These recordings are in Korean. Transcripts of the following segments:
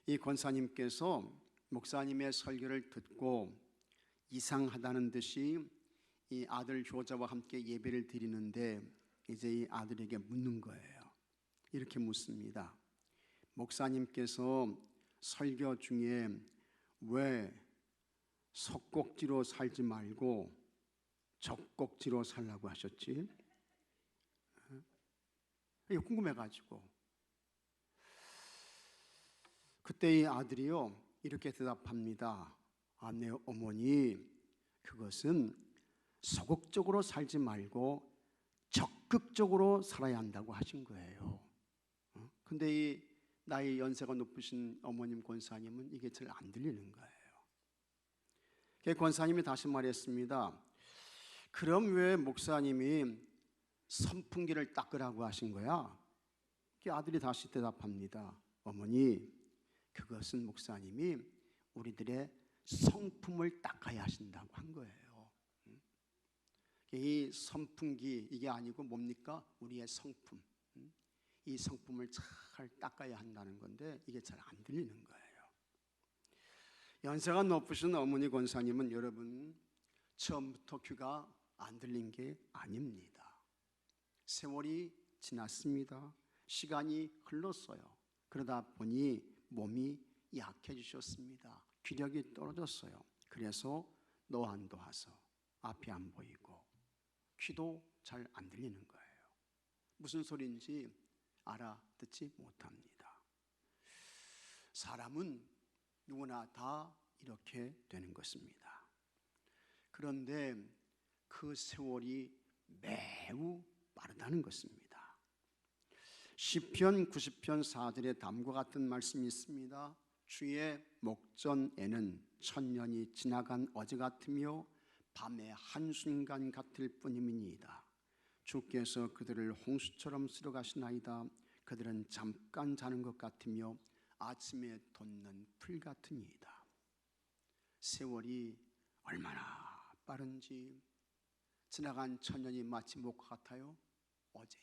이 권사님께서 목사님의 설교를 듣고 이상하다는 듯이 이 아들 효자와 함께 예배를 드리는데 이제 이 아들에게 묻는 거예요. 이렇게 묻습니다. 목사님께서 설교 중에 왜 석곡지로 살지 말고 적곡지로 살라고 하셨지? 이게 궁금해가지고 그때 이 아들이요 이렇게 대답합니다. 네 어머니, 그것은 소극적으로 살지 말고 적극적으로 살아야 한다고 하신 거예요. 근데 이 나이 연세가 높으신 어머님 권사님은 이게 잘 안 들리는 거예요. 권사님이 다시 말했습니다. 그럼 왜 목사님이 선풍기를 닦으라고 하신 거야? 아들이 다시 대답합니다. 어머니, 그것은 목사님이 우리들의 성품을 닦아야 하신다고 한 거예요. 이 선풍기 이게 아니고 뭡니까? 우리의 성품. 이 성품을 잘 닦아야 한다는 건데 이게 잘 안 들리는 거예요. 연세가 높으신 어머니 권사님은 여러분 처음부터 귀가 안 들린 게 아닙니다. 세월이 지났습니다. 시간이 흘렀어요. 그러다 보니 몸이 약해지셨습니다. 기력이 떨어졌어요. 그래서 노안도 와서 앞이 안 보이고 귀도 잘 안 들리는 거예요. 무슨 소리인지 알아듣지 못합니다. 사람은 누구나 다 이렇게 되는 것입니다. 그런데 그 세월이 매우 빠르다는 것입니다. 시편 90편 4절에 다음과 같은 말씀이 있습니다. 주의 목전에는 천년이 지나간 어제 같으며 밤의 한순간 같을 뿐임이니이다. 주께서 그들을 홍수처럼 쓸어가시나이다. 그들은 잠깐 자는 것 같으며 아침에 돋는 풀 같으니이다. 세월이 얼마나 빠른지 지나간 천년이 마치 무엇과 같아요? 어제야.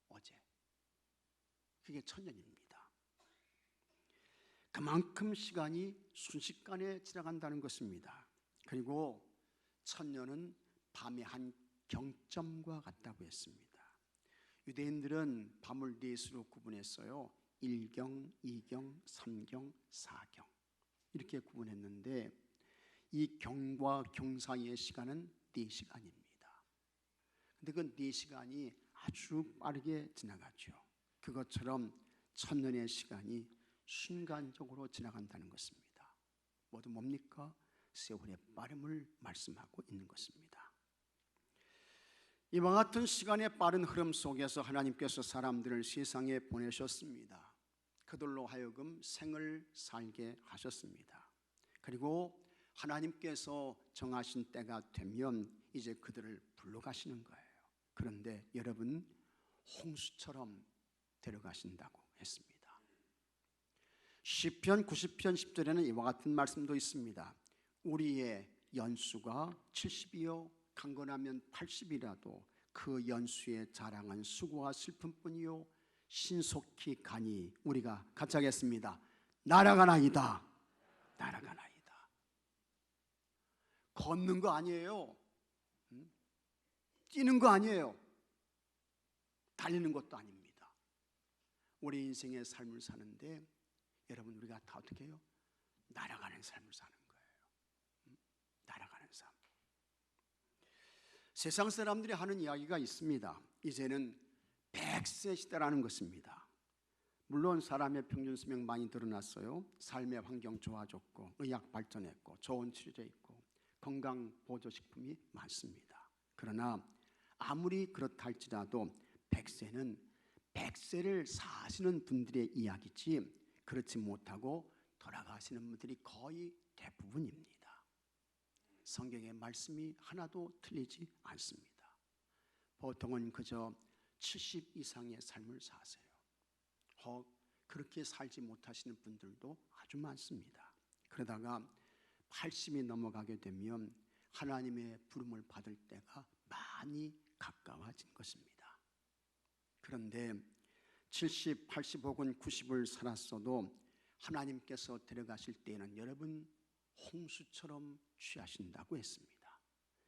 어제. 그게 천년입니다. 그만큼 시간이 순식간에 지나간다는 것입니다. 그리고 천년은 밤의 한 경점과 같다고 했습니다. 유대인들은 밤을 네 수로 구분했어요. 1경, 2경, 3경, 4경 이렇게 구분했는데 이 경과 경 사이의 시간은 4시간입니다. 근데 그 4시간이 아주 빠르게 지나가죠. 그것처럼 천년의 시간이 순간적으로 지나간다는 것입니다. 모두 뭡니까? 세월의 빠름을 말씀하고 있는 것입니다. 이와 같은 시간의 빠른 흐름 속에서 하나님께서 사람들을 세상에 보내셨습니다. 그들로 하여금 생을 살게 하셨습니다. 그리고 하나님께서 정하신 때가 되면 이제 그들을 불러가시는 거예요. 그런데 여러분, 홍수처럼 데려가신다고 했습니다. 시편 90편 10절에는 이와 같은 말씀도 있습니다. 우리의 연수가 70이요 강건하면 80이라도 그 연수의 자랑은 수고와 슬픔뿐이요 신속히 가니 우리가 같이 하겠습니다. 날아가나이다. 날아가나이다. 걷는 거 아니에요. 뛰는 거 아니에요. 달리는 것도 아닙니다. 우리 인생의 삶을 사는데 여러분 우리가 다 어떻게 해요? 날아가는 삶을 사는 거예요. 날아가는 삶. 세상 사람들이 하는 이야기가 있습니다. 이제는 100세 시대라는 것입니다. 물론 사람의 평균 수명 많이 늘어났어요. 삶의 환경 좋아졌고 의학 발전했고 좋은 치료제 있고 건강 보조식품이 많습니다. 그러나 아무리 그렇다 할지라도 100세는 100세를 사시는 분들의 이야기지 그렇지 못하고 돌아가시는 분들이 거의 대부분입니다. 성경의 말씀이 하나도 틀리지 않습니다. 보통은 그저 70 이상의 삶을 사세요. 혹 그렇게 살지 못하시는 분들도 아주 많습니다. 그러다가 80이 넘어가게 되면 하나님의 부름을 받을 때가 많이 가까워진 것입니다. 그런데 70, 80 혹은 90을 살았어도 하나님께서 데려가실 때에는 여러분 홍수처럼 취하신다고 했습니다.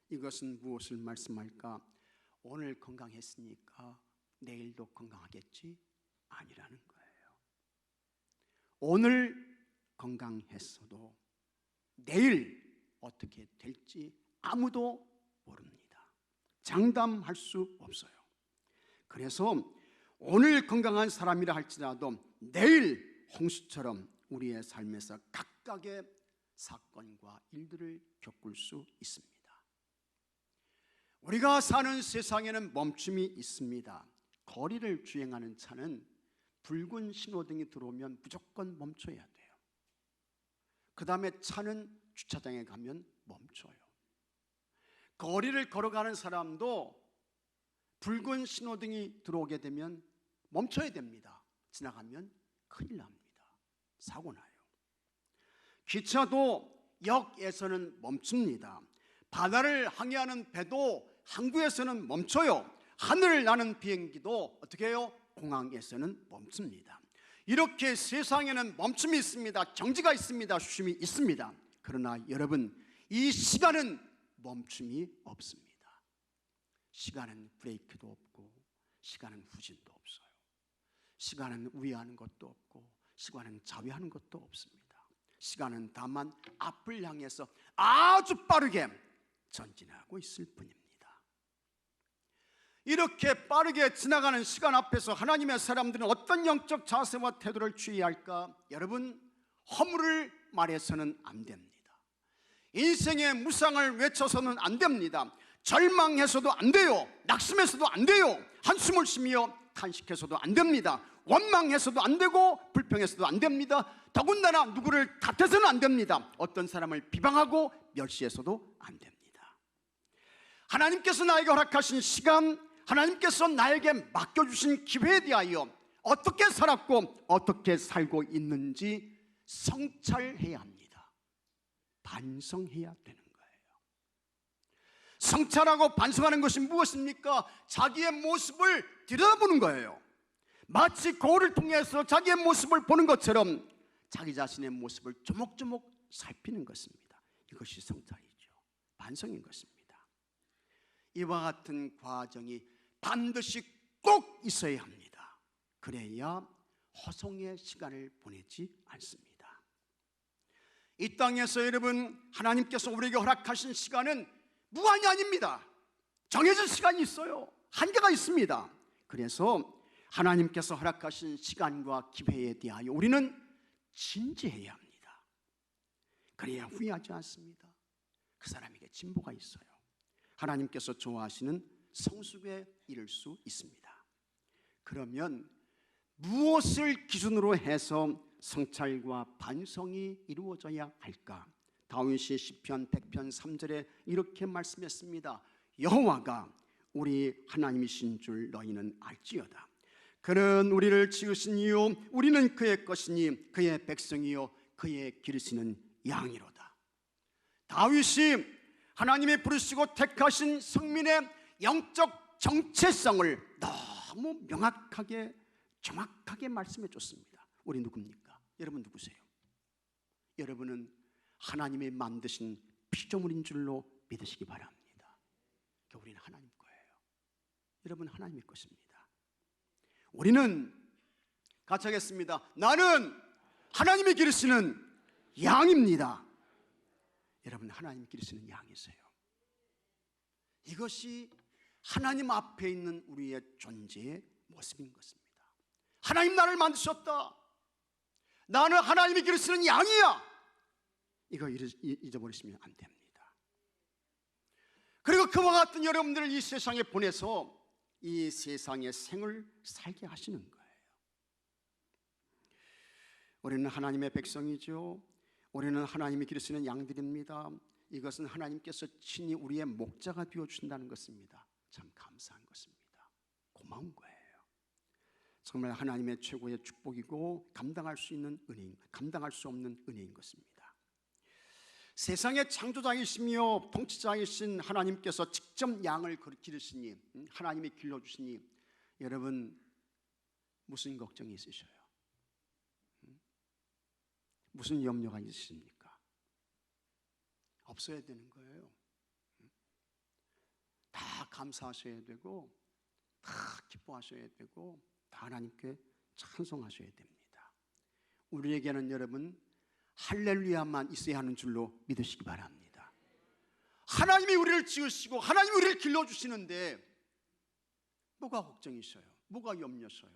이것은 무엇을 말씀할까? 오늘 건강했으니까 내일도 건강하겠지? 아니라는 거예요. 오늘 건강했어도 내일 어떻게 될지 아무도 모릅니다. 장담할 수 없어요. 그래서 오늘 건강한 사람이라 할지라도 내일 홍수처럼 우리의 삶에서 각각의 사건과 일들을 겪을 수 있습니다. 우리가 사는 세상에는 멈춤이 있습니다. 거리를 주행하는 차는 붉은 신호등이 들어오면 무조건 멈춰야 돼요. 그 다음에 차는 주차장에 가면 멈춰요. 거리를 걸어가는 사람도 붉은 신호등이 들어오게 되면 멈춰야 됩니다. 지나가면 큰일 납니다. 사고 나요. 기차도 역에서는 멈춥니다. 바다를 항해하는 배도 항구에서는 멈춰요. 하늘을 나는 비행기도 어떻게 해요? 공항에서는 멈춥니다. 이렇게 세상에는 멈춤이 있습니다. 정지가 있습니다. 쉼이 있습니다. 그러나 여러분, 이 시간은 멈춤이 없습니다. 시간은 브레이크도 없고 시간은 후진도 없어요. 시간은 우회하는 것도 없고 시간은 좌회하는 것도 없습니다. 시간은 다만 앞을 향해서 아주 빠르게 전진하고 있을 뿐입니다. 이렇게 빠르게 지나가는 시간 앞에서 하나님의 사람들은 어떤 영적 자세와 태도를 취해야 할까? 여러분, 허물을 말해서는 안 됩니다. 인생의 무상을 외쳐서는 안 됩니다. 절망해서도 안 돼요. 낙심해서도 안 돼요. 한숨을 쉬며 탄식해서도 안 됩니다. 원망해서도 안 되고 불평해서도 안 됩니다. 더군다나 누구를 탓해서는 안 됩니다. 어떤 사람을 비방하고 멸시해서도 안 됩니다. 하나님께서 나에게 허락하신 시간, 하나님께서 나에게 맡겨주신 기회에 대하여 어떻게 살았고 어떻게 살고 있는지 성찰해야 합니다. 반성해야 되는 거예요. 성찰하고 반성하는 것이 무엇입니까? 자기의 모습을 들여다보는 거예요. 마치 거울을 통해서 자기의 모습을 보는 것처럼 자기 자신의 모습을 조목조목 살피는 것입니다. 이것이 성찰이죠. 반성인 것입니다. 이와 같은 과정이 반드시 꼭 있어야 합니다. 그래야 허송의 시간을 보내지 않습니다. 이 땅에서 여러분, 하나님께서 우리에게 허락하신 시간은 무한이 아닙니다. 정해진 시간이 있어요. 한계가 있습니다. 그래서 하나님께서 허락하신 시간과 기회에 대하여 우리는 진지해야 합니다. 그래야 후회하지 않습니다. 그 사람에게 진보가 있어요. 하나님께서 좋아하시는 성숙에 이를 수 있습니다. 그러면 무엇을 기준으로 해서 성찰과 반성이 이루어져야 할까? 다윗이 시편 100편 3절에 이렇게 말씀했습니다. 여호와가 우리 하나님이신 줄 너희는 알지어다. 그는 우리를 지으신 이요 우리는 그의 것이니 그의 백성이요 그의 기르시는 양이로다. 다윗이 하나님이 부르시고 택하신 성민의 영적 정체성을 너무 명확하게 정확하게 말씀해 줬습니다. 우리 누굽니까? 여러분 누구세요? 여러분은 하나님이 만드신 피조물인 줄로 믿으시기 바랍니다. 우리는 하나님 거예요. 여러분 하나님의 것입니다. 우리는 같이 하겠습니다. 나는 하나님이 기르시는 양입니다. 여러분 하나님이 기르시는 양이세요. 이것이 하나님 앞에 있는 우리의 존재의 모습인 것입니다. 하나님 나를 만드셨다. 나는 하나님이 기르시는 양이야. 이거 잊어버리시면 안 됩니다. 그리고 그와 같은 여러분들을 이 세상에 보내서 이 세상의 생을 살게 하시는 거예요. 우리는 하나님의 백성이죠. 우리는 하나님이 기르시는 양들입니다. 이것은 하나님께서 친히 우리의 목자가 되어주신다는 것입니다. 참 감사한 것입니다. 고마운 거예요. 정말 하나님의 최고의 축복이고 감당할 수 있는 은혜인, 감당할 수 없는 은혜인 것입니다. 세상의 창조자이시며 통치자이신 하나님께서 직접 양을 기르시니, 하나님이 길러주시니, 여러분 무슨 걱정이 있으셔요? 무슨 염려가 있으십니까? 없어야 되는 거예요. 다 감사하셔야 되고, 다 기뻐하셔야 되고, 다 하나님께 찬송하셔야 됩니다. 우리에게는 여러분 할렐루야만 있어야 하는 줄로 믿으시기 바랍니다. 하나님이 우리를 지으시고 하나님이 우리를 길러주시는데 뭐가 걱정이셔요? 뭐가 염려셔요?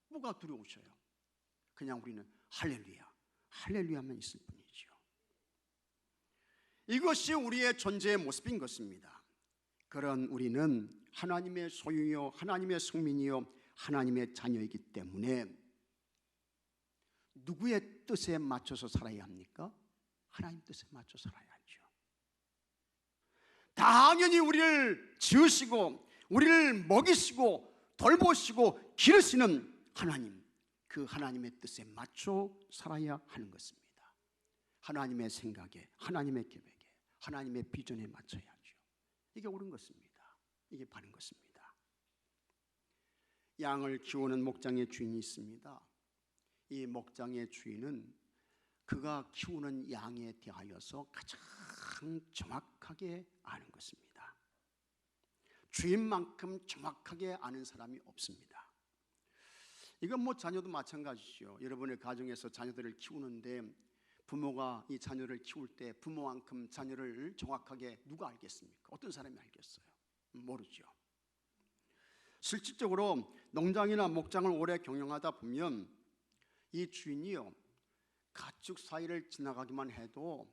뭐가 두려우셔요? 그냥 우리는 할렐루야, 할렐루야만 있을 뿐이죠. 이것이 우리의 존재의 모습인 것입니다. 그런 우리는 하나님의 소유요, 하나님의 성민이요, 하나님의 자녀이기 때문에 누구의 뜻에 맞춰서 살아야 합니까? 하나님 뜻에 맞춰 살아야죠. 당연히 우리를 지으시고 우리를 먹이시고 돌보시고 기르시는 하나님, 그 하나님의 뜻에 맞춰 살아야 하는 것입니다. 하나님의 생각에, 하나님의 계획에, 하나님의 비전에 맞춰야죠. 이게 옳은 것입니다. 이게 바른 것입니다. 양을 키우는 목장의 주인이 있습니다. 이 목장의 주인은 그가 키우는 양에 대하여서 가장 정확하게 아는 것입니다. 주인만큼 정확하게 아는 사람이 없습니다. 이건 자녀도 마찬가지죠. 여러분의 가정에서 자녀들을 키우는데 부모가 이 자녀를 키울 때 부모만큼 자녀를 정확하게 누가 알겠습니까? 어떤 사람이 알겠어요? 모르죠. 실질적으로 농장이나 목장을 오래 경영하다 보면 이 주인이요, 가축 사이를 지나가기만 해도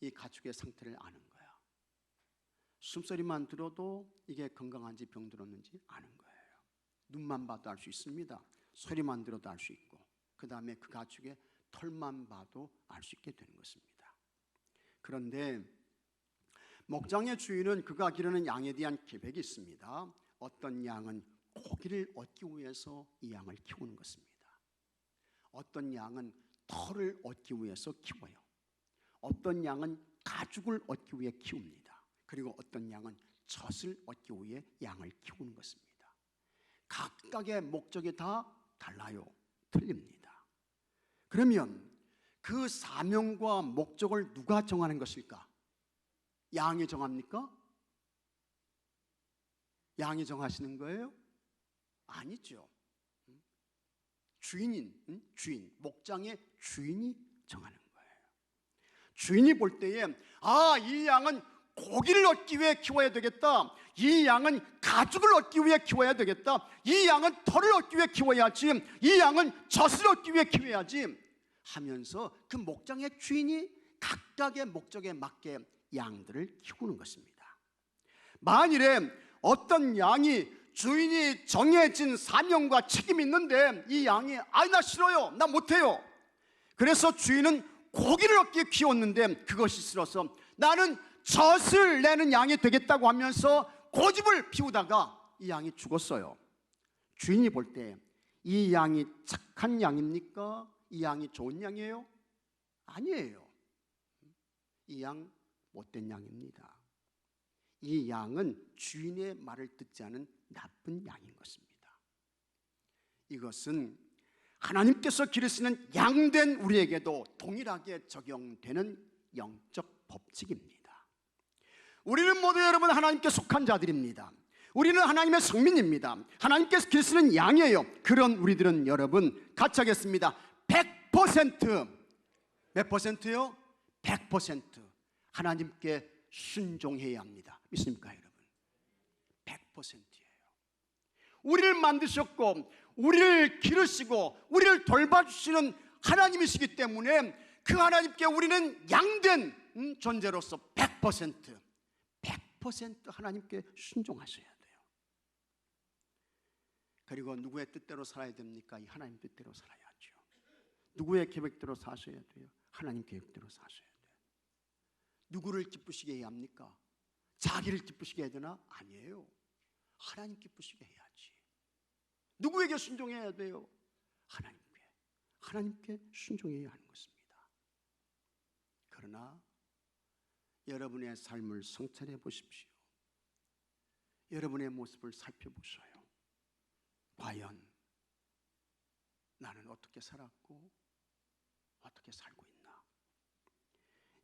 이 가축의 상태를 아는 거야. 숨소리만 들어도 이게 건강한지 병들었는지 아는 거예요. 눈만 봐도 알 수 있습니다. 소리만 들어도 알 수 있고, 그 다음에 그 가축의 털만 봐도 알 수 있게 되는 것입니다. 그런데 목장의 주인은 그가 기르는 양에 대한 계획이 있습니다. 어떤 양은 고기를 얻기 위해서 이 양을 키우는 것입니다. 어떤 양은 털을 얻기 위해서 키워요. 어떤 양은 가죽을 얻기 위해 키웁니다. 그리고 어떤 양은 젖을 얻기 위해 양을 키우는 것입니다. 각각의 목적이 다 달라요. 틀립니다. 그러면 그 사명과 목적을 누가 정하는 것일까? 양이 정합니까? 양이 정하시는 거예요? 아니죠. 주인, 목장의 주인이 정하는 거예요. 주인이 볼 때에 이 양은 고기를 얻기 위해 키워야 되겠다, 이 양은 가죽을 얻기 위해 키워야 되겠다, 이 양은 털을 얻기 위해 키워야지, 이 양은 젖을 얻기 위해 키워야지 하면서 그 목장의 주인이 각각의 목적에 맞게 양들을 키우는 것입니다. 만일에 어떤 양이 주인이 정해진 사명과 책임이 있는데 이 양이 나 싫어요, 나 못해요, 그래서 주인은 고기를 얻기 위해 키웠는데 그것이 싫어서 나는 젖을 내는 양이 되겠다고 하면서 고집을 피우다가 이 양이 죽었어요. 주인이 볼 때 이 양이 착한 양입니까? 이 양이 좋은 양이에요? 아니에요. 이 양 못된 양입니다. 이 양은 주인의 말을 듣지 않은 나쁜 양인 것입니다. 이것은 하나님께서 기르시는 양된 우리에게도 동일하게 적용되는 영적 법칙입니다. 우리는 모두 여러분 하나님께 속한 자들입니다. 우리는 하나님의 성민입니다. 하나님께서 기르시는 양이에요. 그런 우리들은 여러분 같이 하겠습니다. 100%, 몇 퍼센트요? 100% 하나님께 순종해야 합니다. 믿습니까 여러분? 100%예요. 우리를 만드셨고 우리를 기르시고 우리를 돌봐주시는 하나님이시기 때문에 그 하나님께 우리는 양된 존재로서 100% 하나님께 순종하셔야 돼요. 그리고 누구의 뜻대로 살아야 됩니까? 이 하나님 뜻대로 살아야죠. 누구의 계획대로 사셔야 돼요? 하나님 계획대로 사셔야 돼요. 누구를 기쁘시게 해야 합니까? 자기를 기쁘시게 해야 되나? 아니에요. 하나님 기쁘시게 해야지. 누구에게 순종해야 돼요? 하나님께 순종해야 하는 것입니다. 그러나 여러분의 삶을 성찰해 보십시오. 여러분의 모습을 살펴보셔요. 과연 나는 어떻게 살았고 어떻게 살고 있나?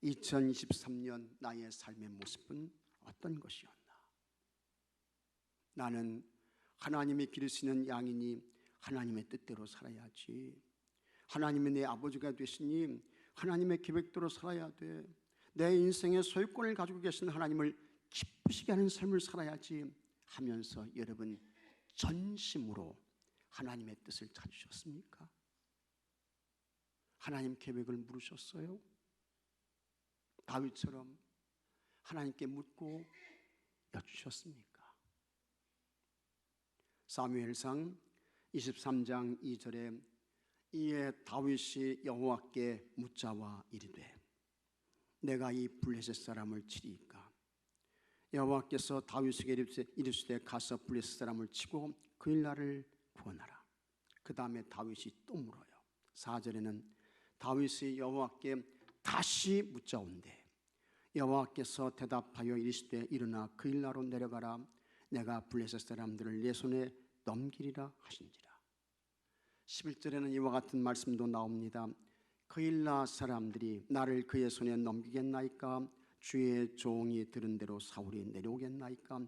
2023년 나의 삶의 모습은 어떤 것이었나? 나는 하나님이 기르시는 양이니 하나님의 뜻대로 살아야지. 하나님이 내 아버지가 되시니 하나님의 계획대로 살아야 돼. 내 인생의 소유권을 가지고 계신 하나님을 기쁘시게 하는 삶을 살아야지 하면서 여러분 전심으로 하나님의 뜻을 찾으셨습니까? 하나님 계획을 물으셨어요? 다윗처럼 하나님께 묻고 여쭈셨습니까? 사무엘상 23장 2절에 이에 다윗이 여호와께 묻자와 이르되 내가 이 블레셋 사람을 치리이까? 여호와께서 다윗에게 이르시되 가서 블레셋 사람을 치고 그일 나를 구원하라. 그 다음에 다윗이 또 물어요. 4절에는 다윗이 여호와께 다시 묻자온대 여호와께서 대답하여 이르시되 일어나 그일 나로 내려가라. 내가 블레셋 사람들을 내 손에 넘기리라 하신지라. 11절에는 이와 같은 말씀도 나옵니다. 그일라 사람들이 나를 그의 손에 넘기겠나이까? 주의 종이 들은 대로 사울이 내려오겠나이까?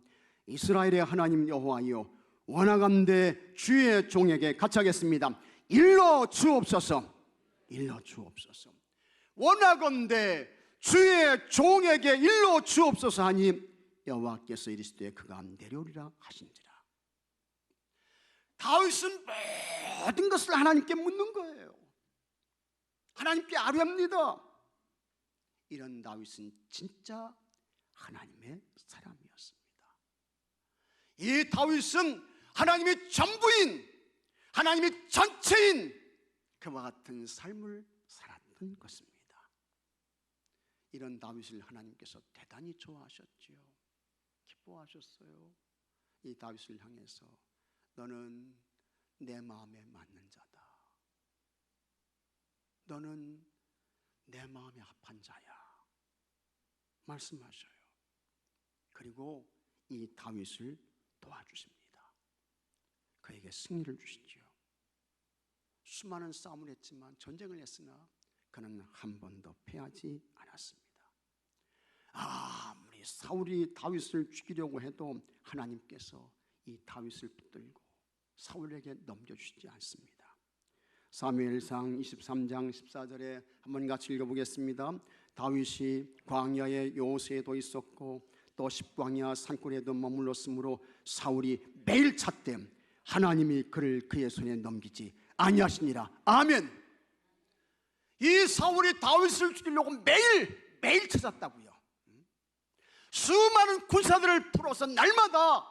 이스라엘의 하나님 여호와여 원하건대 주의 종에게 같이하겠습니다. 일러 주옵소서. 일러 주옵소서. 원하건대 주의 종에게 일러 주옵소서 하니 여호와께서 이르시되 그가 내려오리라 하신지라. 다윗은 모든 것을 하나님께 묻는 거예요. 하나님께 아뢰옵니다. 이런 다윗은 진짜 하나님의 사람이었습니다. 이 다윗은 하나님의 전부인, 하나님의 전체인 그와 같은 삶을 살았던 것입니다. 이런 다윗을 하나님께서 대단히 좋아하셨지요. 기뻐하셨어요. 이 다윗을 향해서 너는 내 마음에 맞는 자다. 너는 내 마음에 합한 자야. 말씀하셔요. 그리고 이 다윗을 도와주십니다. 그에게 승리를 주시지요. 수많은 싸움을 했지만 전쟁을 했으나 그는 한 번도 패하지 않았습니다. 아무리 사울이 다윗을 죽이려고 해도 하나님께서 이 다윗을 붙들고 사울에게 넘겨주시지 않습니다. 사무엘상 23장 14절에 한번 같이 읽어보겠습니다. 다윗이 광야의 요새에도 있었고 또 십광야 산골에도 머물렀으므로 사울이 매일 찾되 하나님이 그를 그의 손에 넘기지 아니하시니라. 아멘. 이 사울이 다윗을 죽이려고 매일 찾았다고요. 수많은 군사들을 풀어서 날마다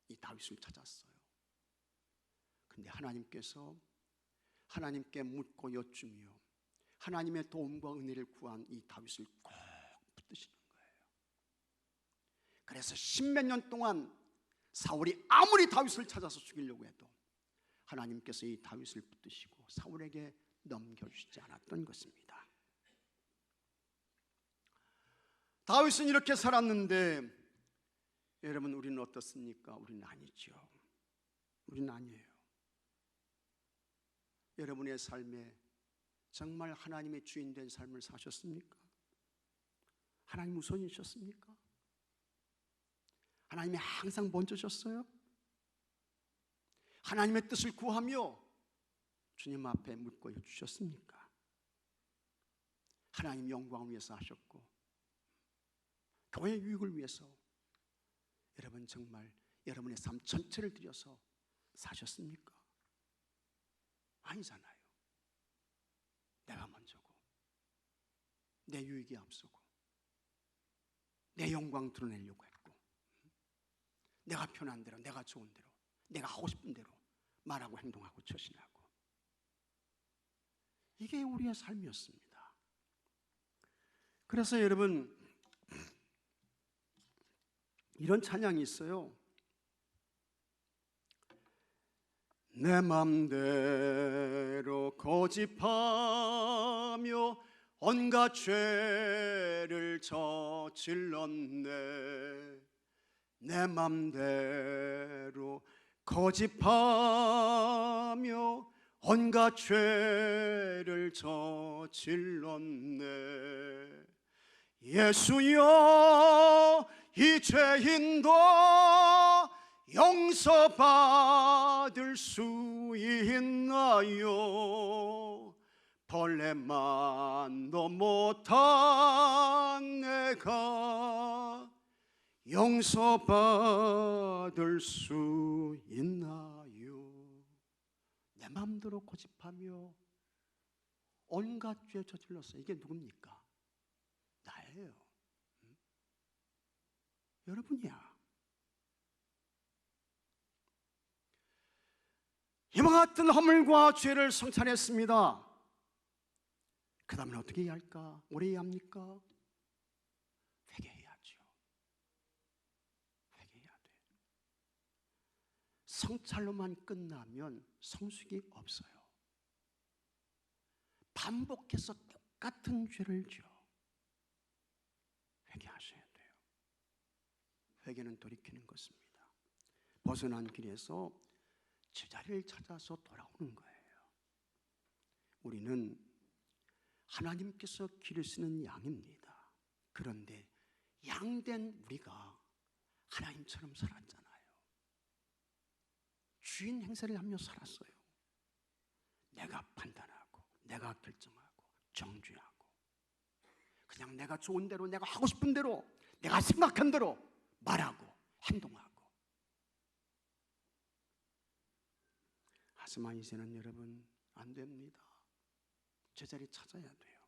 이 다윗을 찾았어요. 근데 하나님께서 하나님께 묻고 여쭈며 하나님의 도움과 은혜를 구한 이 다윗을 꼭 붙드시는 거예요. 그래서 십몇 년 동안 사울이 아무리 다윗을 찾아서 죽이려고 해도 하나님께서 이 다윗을 붙드시고 사울에게 넘겨주시지 않았던 것입니다. 다윗은 이렇게 살았는데 여러분 우리는 어떻습니까? 우리는 아니죠. 우리는 아니에요. 여러분의 삶에 정말 하나님의 주인 된 삶을 사셨습니까? 하나님 우선이셨습니까? 하나님이 항상 먼저셨어요? 하나님의 뜻을 구하며 주님 앞에 묻고 여쭈셨습니까? 하나님 영광을 위해서 하셨고 교회 유익을 위해서 여러분 정말 여러분의 삶 전체를 들여서 사셨습니까? 아니잖아요. 내가 먼저고 내 유익이 앞서고 내 영광 드러내려고 했고 내가 편한 대로 내가 좋은 대로 내가 하고 싶은 대로 말하고 행동하고 처신하고 이게 우리의 삶이었습니다. 그래서 여러분 이런 찬양이 있어요. 내 맘대로 고집하며 온갖 죄를 저질렀네. 내 맘대로 고집하며 온갖 죄를 저질렀네. 예수여, 이 죄인도 용서받을 수 있나요? 벌레만도 못한 내가 용서받을 수 있나요? 내 마음대로 고집하며 온갖 죄 저질렀어. 이게 누굽니까? 나예요. 여러분이야. 이와 같은 허물과 죄를 성찬했습니다. 그 다음에 어떻게 해야 할까? 오래 해야 합니까? 회개해야죠. 회개해야 돼. 성찰로만 끝나면 성숙이 없어요. 반복해서 똑같은 죄를 지어. 회개하셔야 돼요. 회개는 돌이키는 것입니다. 벗어난 길에서 제자리를 찾아서 돌아오는 거예요. 우리는 하나님께서 기르시는 양입니다. 그런데 양된 우리가 하나님처럼 살았잖아요. 주인 행세를 하며 살았어요. 내가 판단하고 내가 결정하고 정죄하고 그냥 내가 좋은 대로, 내가 하고 싶은 대로, 내가 생각한 대로 말하고 행동하고. 하지만 이제는 여러분 안 됩니다. 제자리 찾아야 돼요.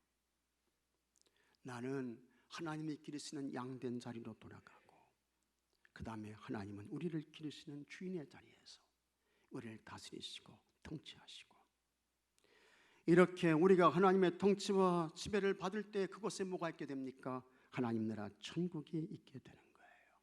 나는 하나님이 기르시는 양된 자리로 돌아가고, 그 다음에 하나님은 우리를 기르시는 주인의 자리에서 우리를 다스리시고 통치하시고, 이렇게 우리가 하나님의 통치와 지배를 받을 때 그곳에 뭐가 있게 됩니까? 하나님 나라 천국이 있게 되는 거예요.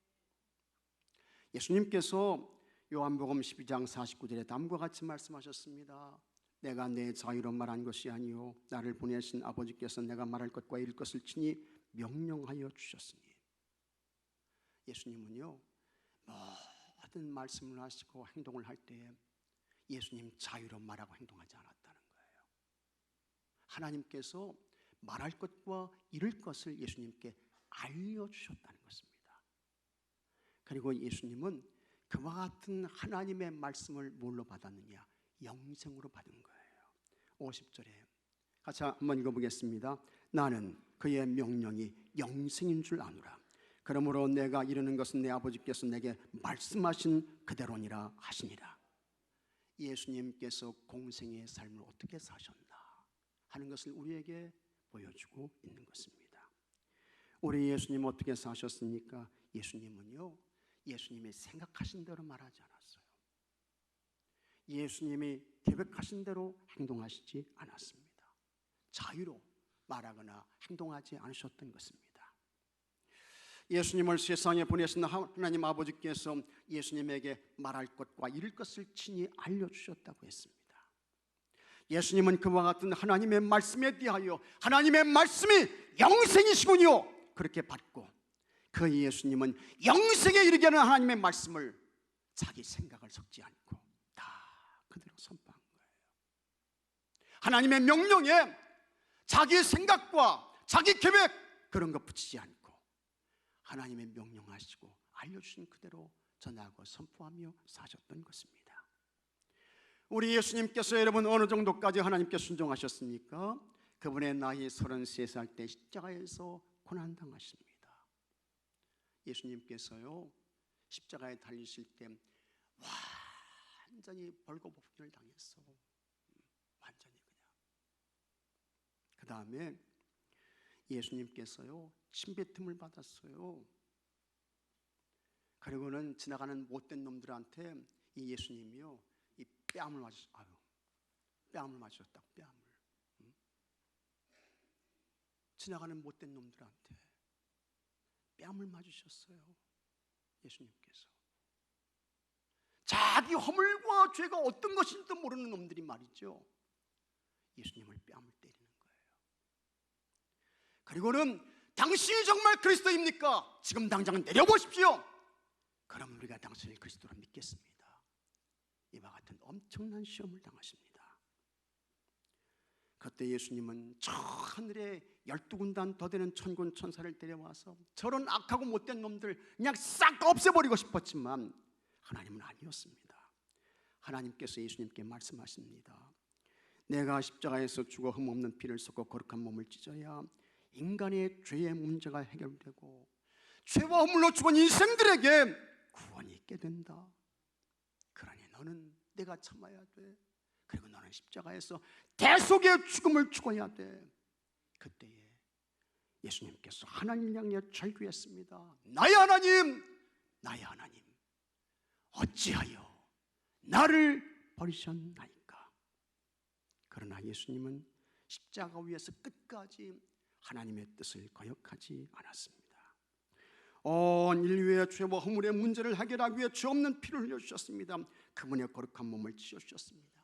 예수님께서 요한복음 12장 49절에 다음과 같이 말씀하셨습니다. 내가 내 자유로 말한 것이 아니요 나를 보내신 아버지께서 내가 말할 것과 이룰 것을 친히 명령하여 주셨으니. 예수님은요, 모든 말씀을 하시고 행동을 할 때 예수님 자유로 말하고 행동하지 않았다는 거예요. 하나님께서 말할 것과 이룰 것을 예수님께 알려주셨다는 것입니다. 그리고 예수님은 그와 같은 하나님의 말씀을 뭘로 받았느냐? 영생으로 받은 거예요. 50절에 같이 한번 읽어보겠습니다. 나는 그의 명령이 영생인 줄 아노라. 그러므로 내가 이르는 것은 내 아버지께서 내게 말씀하신 그대로니라 하시니라. 예수님께서 공생의 삶을 어떻게 사셨나 하는 것을 우리에게 보여주고 있는 것입니다. 우리 예수님 어떻게 사셨습니까? 예수님은요, 예수님이 생각하신 대로 말하지 않았어요. 예수님이 계획하신 대로 행동하시지 않았습니다. 자유로 말하거나 행동하지 않으셨던 것입니다. 예수님을 세상에 보내신 하나님 아버지께서 예수님에게 말할 것과 이룰 것을 친히 알려주셨다고 했습니다. 예수님은 그와 같은 하나님의 말씀에 대하여 하나님의 말씀이 영생이시군요 그렇게 받고, 그 예수님은 영생에 이르게 하는 하나님의 말씀을 자기 생각을 섞지 않고 다 그대로 선포한 거예요. 하나님의 명령에 자기 생각과 자기 계획 그런 거 붙이지 않고 하나님의 명령하시고 알려주신 그대로 전하고 선포하며 사셨던 것입니다. 우리 예수님께서 여러분 어느 정도까지 하나님께 순종하셨습니까? 그분의 나이 33살 때 십자가에서 고난당하십니다. 예수님께서요, 십자가에 달리실 때 완전히 벌거벗기를 당했어. 완전히 그냥. 그 다음에 예수님께서요, 침뱉음을 받았어요. 그리고는 지나가는 못된 놈들한테 이 예수님이요, 이 뺨을 맞으셨다고. 뺨을. 지나가는 못된 놈들한테 뺨을 맞으셨어요. 예수님께서. 자기 허물과 죄가 어떤 것인지도 모르는 놈들이 말이죠, 예수님을 뺨을 때리는 거예요. 그리고는 당신이 정말 그리스도입니까? 지금 당장 내려보십시오. 그럼 우리가 당신을 그리스도로 믿겠습니다. 이와 같은 엄청난 시험을 당하십니다. 그때 예수님은 저 하늘에 12군단 더 되는 천군 천사를 데려와서 저런 악하고 못된 놈들 그냥 싹 없애버리고 싶었지만 하나님은 아니었습니다. 하나님께서 예수님께 말씀하십니다. 내가 십자가에서 죽어 흠없는 피를 쏟고 거룩한 몸을 찢어야 인간의 죄의 문제가 해결되고 죄와 허물로 죽은 인생들에게 구원이 있게 된다. 그러니 너는 내가 참아야 돼. 그리고 너는 십자가에서 대속의 죽음을 죽어야 돼. 그때에 예수님께서 하나님을 향해 절규했습니다. 나의 하나님, 나의 하나님, 어찌하여 나를 버리셨나이까. 그러나 예수님은 십자가 위에서 끝까지 하나님의 뜻을 거역하지 않았습니다. 온 인류의 죄와 허물의 문제를 해결하기 위해 죄 없는 피를 흘려주셨습니다. 그분의 거룩한 몸을 찢어주셨습니다.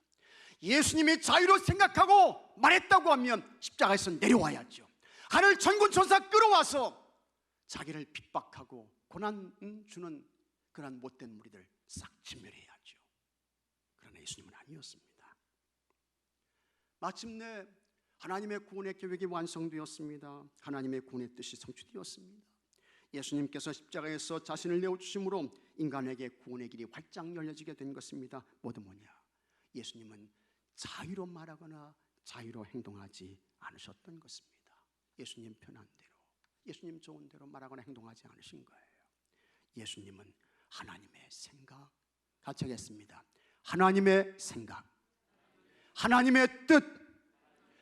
예수님이 자유로 생각하고 말했다고 하면 십자가에서 내려와야죠. 하늘 천군 천사 끌어와서 자기를 핍박하고 고난 주는 그런 못된 무리들 싹 진멸해야죠. 그러나 예수님은 아니었습니다. 마침내 하나님의 구원의 계획이 완성되었습니다. 하나님의 구원의 뜻이 성취되었습니다. 예수님께서 십자가에서 자신을 내어주심으로 인간에게 구원의 길이 활짝 열려지게 된 것입니다. 뭐든 뭐냐, 예수님은 자유로 말하거나 자유로 행동하지 않으셨던 것입니다. 예수님 편한 대로, 예수님 좋은 대로 말하거나 행동하지 않으신 거예요. 예수님은 하나님의 생각, 같이 하겠습니다. 하나님의 생각, 하나님의 뜻,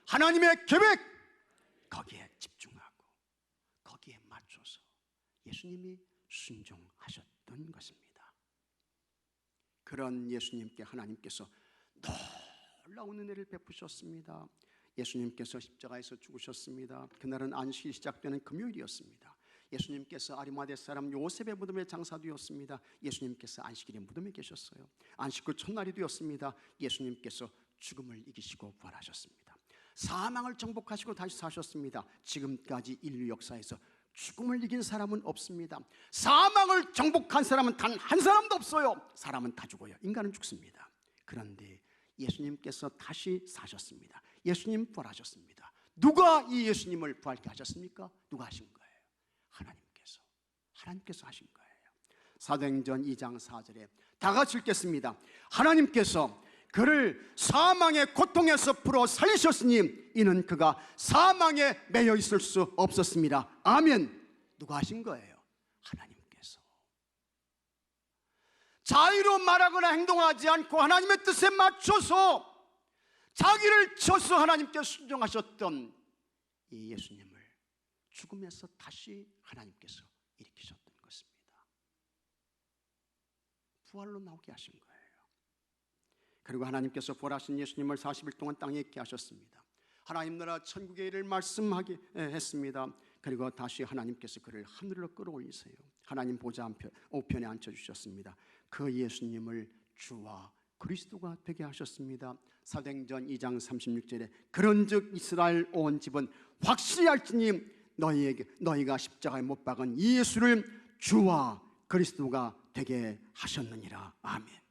하나님의 계획, 거기에 집중하고 거기에 맞춰서 예수님이 순종하셨던 것입니다. 그런 예수님께 하나님께서 놀라운 은혜를 베푸셨습니다. 예수님께서 십자가에서 죽으셨습니다. 그날은 안식이 시작되는 금요일이었습니다. 예수님께서 아리마대 사람 요셉의 무덤에 장사되었습니다. 예수님께서 안식일에 무덤에 계셨어요. 안식 후 첫날이 되었습니다. 예수님께서 죽음을 이기시고 부활하셨습니다. 사망을 정복하시고 다시 사셨습니다. 지금까지 인류 역사에서 죽음을 이긴 사람은 없습니다. 사망을 정복한 사람은 단 한 사람도 없어요. 사람은 다 죽어요. 인간은 죽습니다. 그런데 예수님께서 다시 사셨습니다. 예수님 부활하셨습니다. 누가 이 예수님을 부활케 하셨습니까? 누가 하신 거예요? 하나님께서 하신 거예요. 사도행전 2장 4절에 다 같이 읽겠습니다. 하나님께서 그를 사망의 고통에서 풀어 살리셨으니 이는 그가 사망에 매여 있을 수 없었습니다. 아멘. 누가 하신 거예요? 하나님께서. 자유로 말하거나 행동하지 않고 하나님의 뜻에 맞춰서 자기를 쳐서 하나님께 순종하셨던 이 예수님을 죽음에서 다시 하나님께서 일으키셨던 것입니다. 부활로 나오게 하신 거예요. 그리고 하나님께서 부활하신 예수님을 40일 동안 땅에 있게 하셨습니다. 하나님 나라 천국의 일을 말씀하게 했습니다. 그리고 다시 하나님께서 그를 하늘로 끌어올리세요. 하나님 보좌 우편에 앉혀주셨습니다. 그 예수님을 주와 그리스도가 되게 하셨습니다. 사도행전 2장 36절에 그런즉 이스라엘 온 집은 확실히 알지니 너희가 십자가에 못 박은 이 예수를 주와 그리스도가 되게 하셨느니라. 아멘.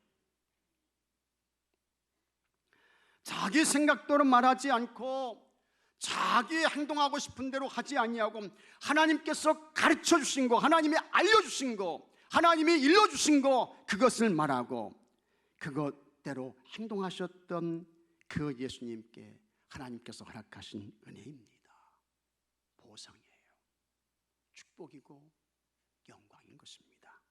자기 생각대로 말하지 않고 자기 행동하고 싶은 대로 하지 아니하고 하나님께서 가르쳐 주신 거, 하나님이 알려주신 거, 하나님이 일러주신 거, 그것을 말하고 그것대로 행동하셨던 그 예수님께 하나님께서 허락하신 은혜입니다. 보상이에요. 축복이고 영광인 것입니다.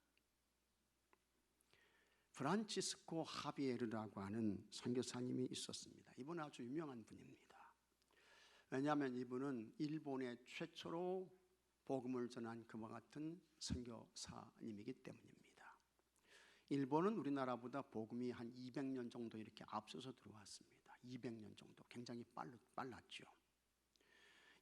프란치스코 하비에르라고 하는 선교사님이 있었습니다. 이분은 아주 유명한 분입니다. 왜냐하면 이분은 일본의 최초로 복음을 전한 그와 같은 선교사님이기 때문입니다. 일본은 우리나라보다 복음이 한 200년 정도 이렇게 앞서서 들어왔습니다. 200년 정도, 굉장히 빨랐죠.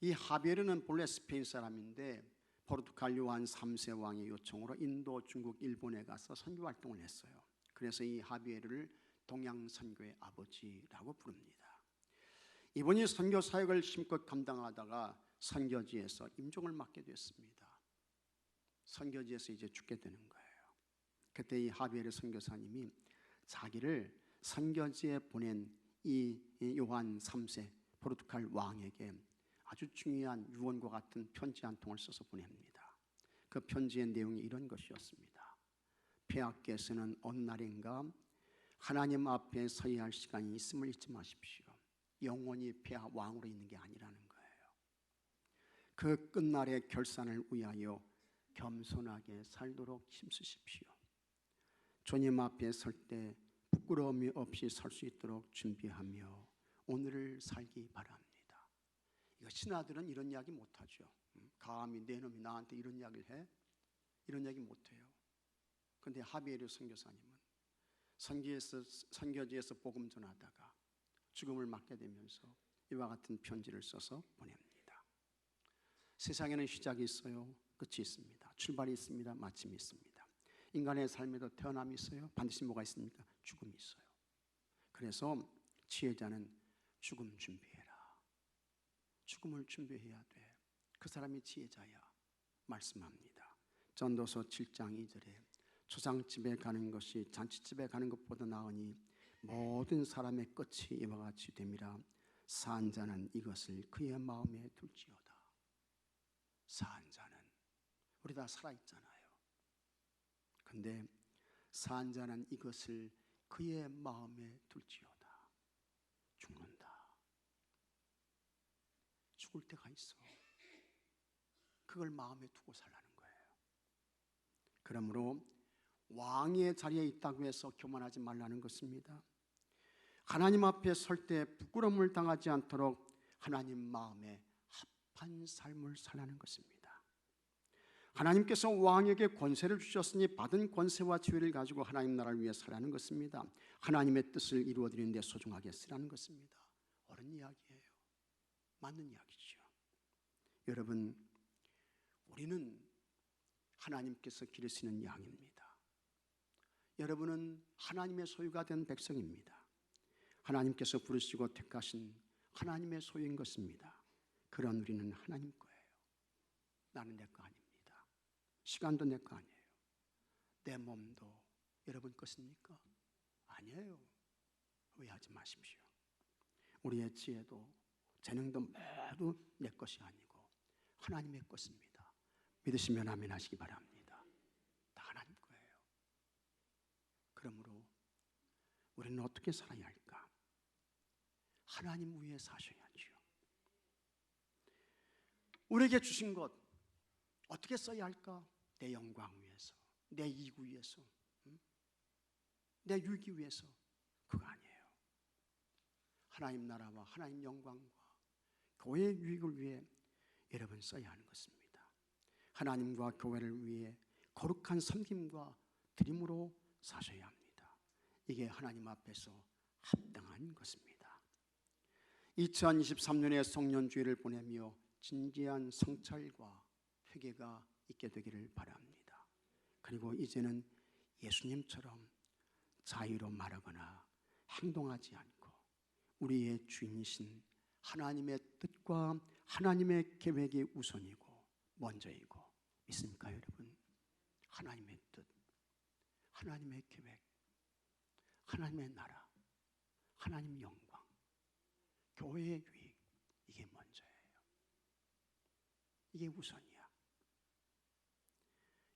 이 하비에르는 본래 스페인 사람인데 포르투갈 요한 3세 왕의 요청으로 인도, 중국, 일본에 가서 선교 활동을 했어요. 그래서 이 하비에르를 동양 선교의 아버지라고 부릅니다. 이분이 선교 사역을 힘껏 감당하다가 선교지에서 임종을 맞게 됐습니다. 선교지에서 이제 죽게 되는 거예요. 그때 이 하비에르 선교사님이 자기를 선교지에 보낸 이 요한 3세 포르투갈 왕에게 아주 중요한 유언과 같은 편지 한 통을 써서 보냅니다. 그 편지의 내용이 이런 것이었습니다. 폐하께서는 어느 날인가 하나님 앞에 서야 할 시간이 있음을 잊지 마십시오. 영원히 폐하 왕으로 있는 게 아니라는 거예요. 그 끝날의 결산을 위하여 겸손하게 살도록 힘쓰십시오. 주님 앞에 설 때 부끄러움이 없이 설 수 있도록 준비하며 오늘을 살기 바랍니다. 이거 신하들은 이런 이야기 못하죠. 감히 내 놈이 나한테 이런 이야기를 해? 이런 이야기 못해요. 그런데 하비에르 선교사님은 선교지에서 복음 전하다가 죽음을 맞게 되면서 이와 같은 편지를 써서 보냅니다. 세상에는 시작이 있어요. 끝이 있습니다. 출발이 있습니다. 마침이 있습니다. 인간의 삶에도 태어남이 있어요. 반드시 뭐가 있습니까? 죽음이 있어요. 그래서 지혜자는 죽음 준비해라. 죽음을 준비해야 돼. 그 사람이 지혜자야 말씀합니다. 전도서 7장 2절에 초상집에 가는 것이 잔치집에 가는 것보다 나으니 모든 사람의 끝이 이와 같이 됨이라. 산 자는 이것을 그의 마음에 둘지어다. 산 자는 우리 다 살아있잖아요. 근데 산 자는 이것을 그의 마음에 둘지어다. 죽는다. 죽을 때가 있어. 그걸 마음에 두고 살라는 거예요. 그러므로 왕의 자리에 있다고 해서 교만하지 말라는 것입니다. 하나님 앞에 설 때 부끄러움을 당하지 않도록 하나님 마음에 합한 삶을 살라는 것입니다. 하나님께서 왕에게 권세를 주셨으니 받은 권세와 지위를 가지고 하나님 나라를 위해 살라는 것입니다. 하나님의 뜻을 이루어드리는 데 소중하게 쓰라는 것입니다. 옳은 이야기예요. 맞는 이야기죠. 여러분, 우리는 하나님께서 기르시는 양입니다. 여러분은 하나님의 소유가 된 백성입니다. 하나님께서 부르시고 택하신 하나님의 소유인 것입니다. 그런 우리는 하나님 거예요. 나는 내 거 아닙니다. 시간도 내 거 아니에요. 내 몸도 여러분 것입니까? 아니에요. 오해하지 마십시오. 우리의 지혜도 재능도 모두 내 것이 아니고 하나님의 것입니다. 믿으시면 아멘 하시기 바랍니다. 다 하나님 거예요. 그러므로 우리는 어떻게 살아야 할까? 하나님 위에 사셔야죠. 우리에게 주신 것 어떻게 써야 할까? 내 영광 위해서, 내 이익 위해서, 내 유익 위해서. 그거 아니에요. 하나님 나라와 하나님 영광과 교회의 유익을 위해 여러분 써야 하는 것입니다. 하나님과 교회를 위해 거룩한 섬김과 드림으로 사셔야 합니다. 이게 하나님 앞에서 합당한 것입니다. 2023년의 송년주의를 보내며 진지한 성찰과 회개가 있게 되기를 바랍니다. 그리고 이제는 예수님처럼 자유로 말하거나 행동하지 않고 우리의 주인이신 하나님의 뜻과 하나님의 계획이 우선이고 먼저이고 믿습니까 여러분? 하나님의 뜻, 하나님의 계획, 하나님의 나라, 하나님 영광, 교회의 유익, 이게 먼저예요. 이게 우선이야.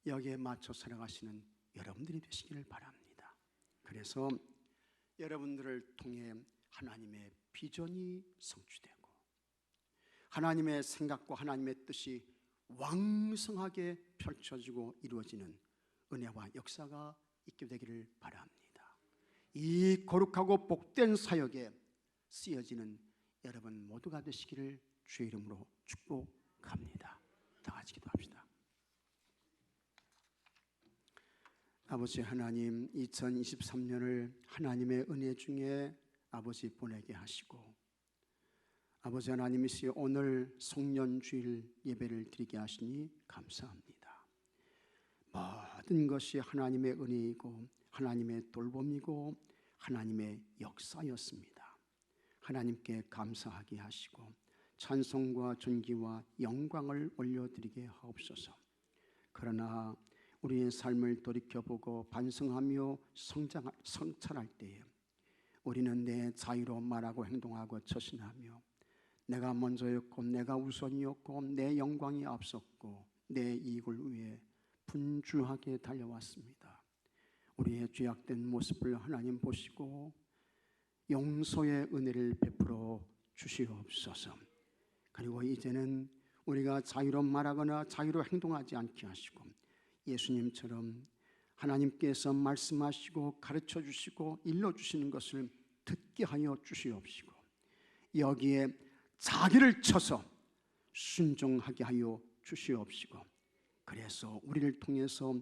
여기에 맞춰 살아가시는 여러분들이 되시기를 바랍니다. 그래서 여러분들을 통해 하나님의 비전이 성취되고 하나님의 생각과 하나님의 뜻이 왕성하게 펼쳐지고 이루어지는 은혜와 역사가 있게 되기를 바랍니다. 이 거룩하고 복된 사역에 쓰여지는 여러분 모두가 되시기를 주의 이름으로 축복합니다. 다 같이 기도합시다. 아버지 하나님, 2023년을 하나님의 은혜 중에 아버지 보내게 하시고 아버지 하나님이시여 오늘 송년주일 예배를 드리게 하시니 감사합니다. 모든 것이 하나님의 은혜이고 하나님의 돌봄이고 하나님의 역사였습니다. 하나님께 감사하게 하시고 찬송과 존귀와 영광을 올려드리게 하옵소서. 그러나 우리의 삶을 돌이켜보고 반성하며 성찰할 때에 우리는 내 자유로 말하고 행동하고 처신하며 내가 먼저였고 내가 우선이었고 내 영광이 앞섰고 내 이익을 위해 분주하게 달려왔습니다. 우리의 죄악된 모습을 하나님 보시고 용서의 은혜를 베풀어 주시옵소서. 그리고 이제는 우리가 자유로 말하거나 자유로 행동하지 않게 하시고 예수님처럼 하나님께서 말씀하시고 가르쳐 주시고 일러 주시는 것을 듣게 하여 주시옵시고 여기에 자기를 쳐서 순종하게 하여 주시옵시고 그래서 우리를 통해서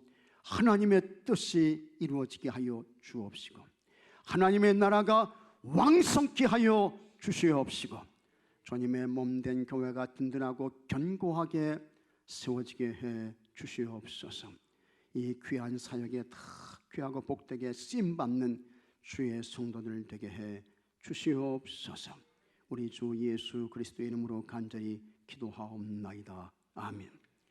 하나님의 뜻이 이루어지게 하여 주옵시고 하나님의 나라가 왕성케 하여 주시옵시고 주님의 몸된 교회가 든든하고 견고하게 세워지게 해 주시옵소서. 이 귀한 사역에 다 귀하고 복되게 쓰임받는 주의 성도들 되게 해 주시옵소서. 우리 주 예수 그리스도의 이름으로 간절히 기도하옵나이다. 아멘.